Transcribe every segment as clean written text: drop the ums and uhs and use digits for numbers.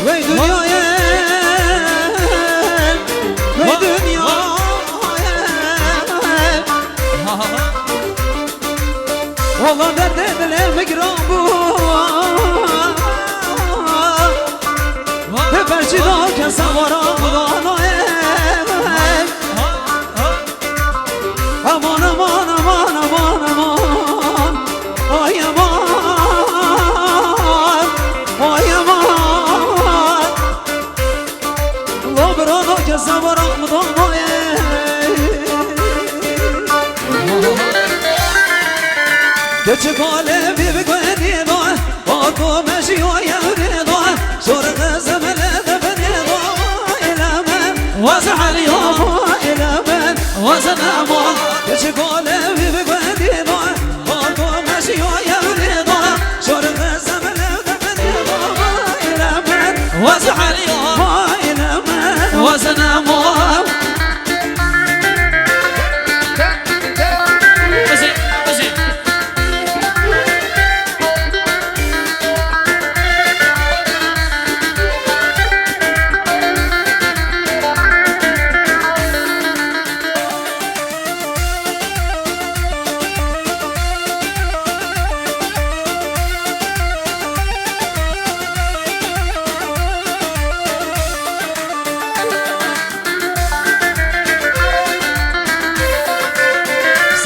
وی دنیای وی دنیای والله درد دلم گران بود فرشی دا که سوارا بودانای امان امان امان امان امان آی امان آی امان لابرانا که سوارا بودانای گچه کاله بی بگوینی دا با تو مشی و یوری دا شرق زمله دفنی دا ایلا من وزن اليوم ایلا من وزن امان گچه کاله بی بگوینی دا با تو مشی و یوری دا شرق زمله دفنی دا ایلا من وزن اليوم ایلا من وزن امان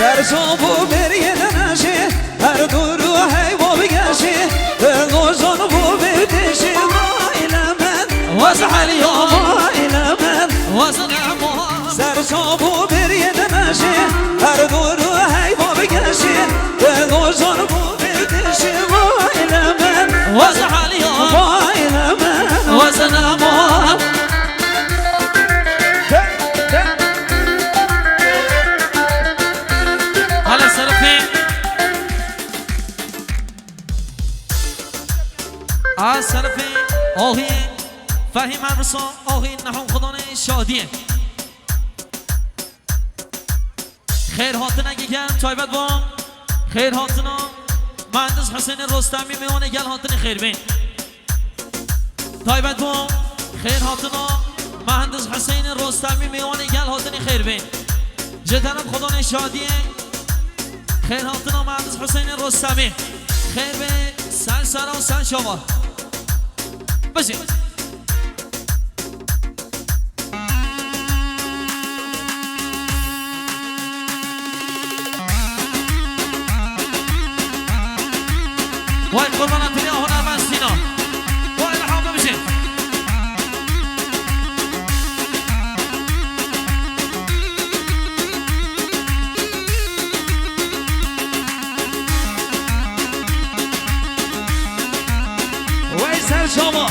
سرچوبو بریه ننشی هر دورو حیبو بگشی دلوزان بو بیدشی مایل من وزح اليوم مایل من وزن امان سرچوبو بریه ننشی هر دورو حیبو بگشی دلوزان بو بیدشی مایل من وزح اليوم مایل من وزن امان از طرف آقای فهیم عربسا آقای نحوم خدانه شادیه خیر هاتن اگه گرم تایبت با خیر هاتنا مهندس حسین رستمی میوانه گل هاتن خیر بین تایبت با خیر هاتنا مهندس حسین رستمی میوانه گل هاتن خیر بین جدرم خدانه شادیه خیر هاتنا مهندس حسین رستمی خیر بین سن سرا و سن شما بسی وای قربان اتریا هنرمند سینا وای لحاظه بشه وای سر شما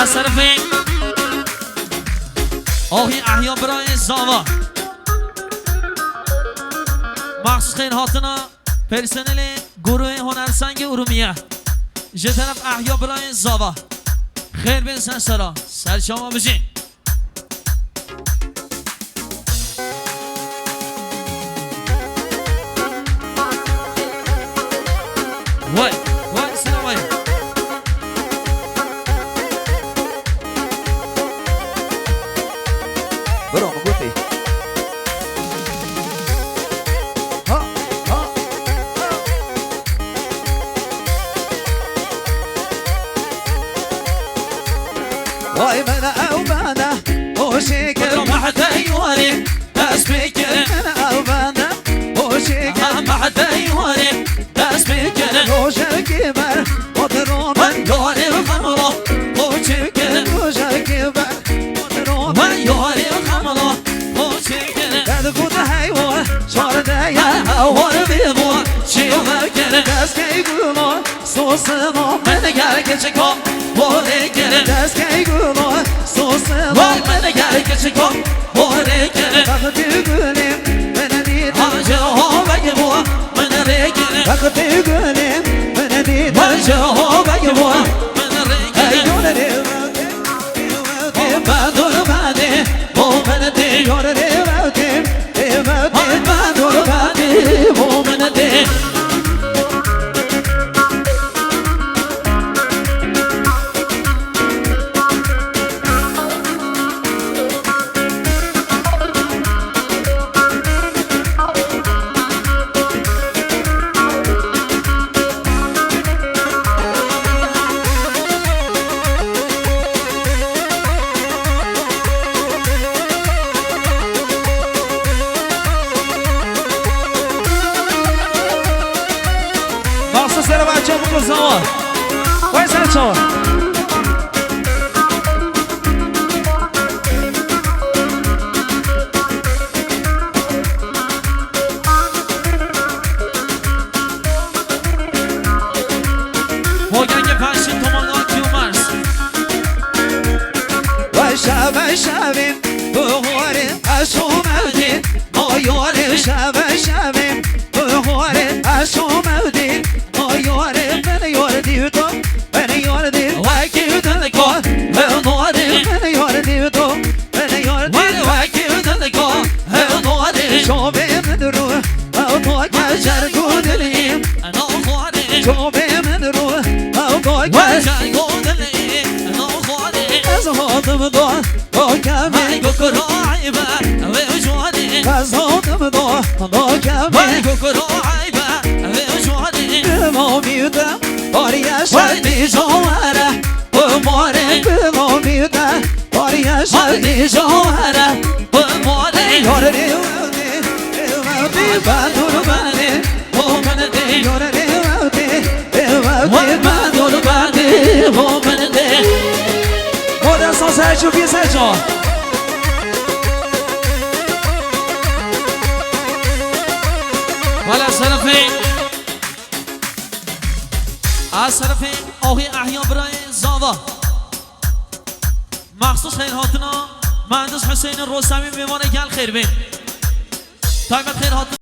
از طرف آقای احیا برای زاوا مخصوص خیر هاتنا پرسنل گروه هنرسنگ ارومیه جه طرف احیا برای زاوا خیر بین سن سرا سر شما بشین وای وای سلام وای برو مگوتی وای من او بنا او شكر ما حدا يوري بس فكر هور بیدو چیو مکره دست که گلو سوسما من گر که چکم بوره گره دست که گلو سوسما من گر که چکم بوره گره وقتی گلیم من دیدم آجه ها بگه بو من ره گره وقتی گلیم من دیدم آجه ها بگه بو من ره گره ایون ره بدور بده بو من دی یور ره بده بدور بده بو من دی Será batido pro cuzão, ó. Vai, Sancho. Rogange Pashin tomondan Kilmars. Vai şavim, bu hore aşumavdi. Oyore şavim, bu hore aşumavdi. Yore ben yore diyordu ben yore di vakitinde ko ben yore ben yore diyordu ben yore di vakitinde ko ben yore şobe menru auto kaçar godelim ana yore şobe menru auto kaçar godelim ana yore azhadım do o kame kokoro ayba ve jodi azhadım do o kame kokoro ayba ve jodi موميدا باريا شادي جوارة وموري بموميدا باريا شادي جوارة وموري يوري ودي ودي بدور بدي ومندي يوري ودي ودي بدور بدي ومندي Moda só Sérgio Vicente, ó. ولا سلفي عصرفي آهی احیا برای زاوا مخصوص خیر هاتنا مهندس حسین رستمی میوان گل خیر بین تایمت خیر هاتنا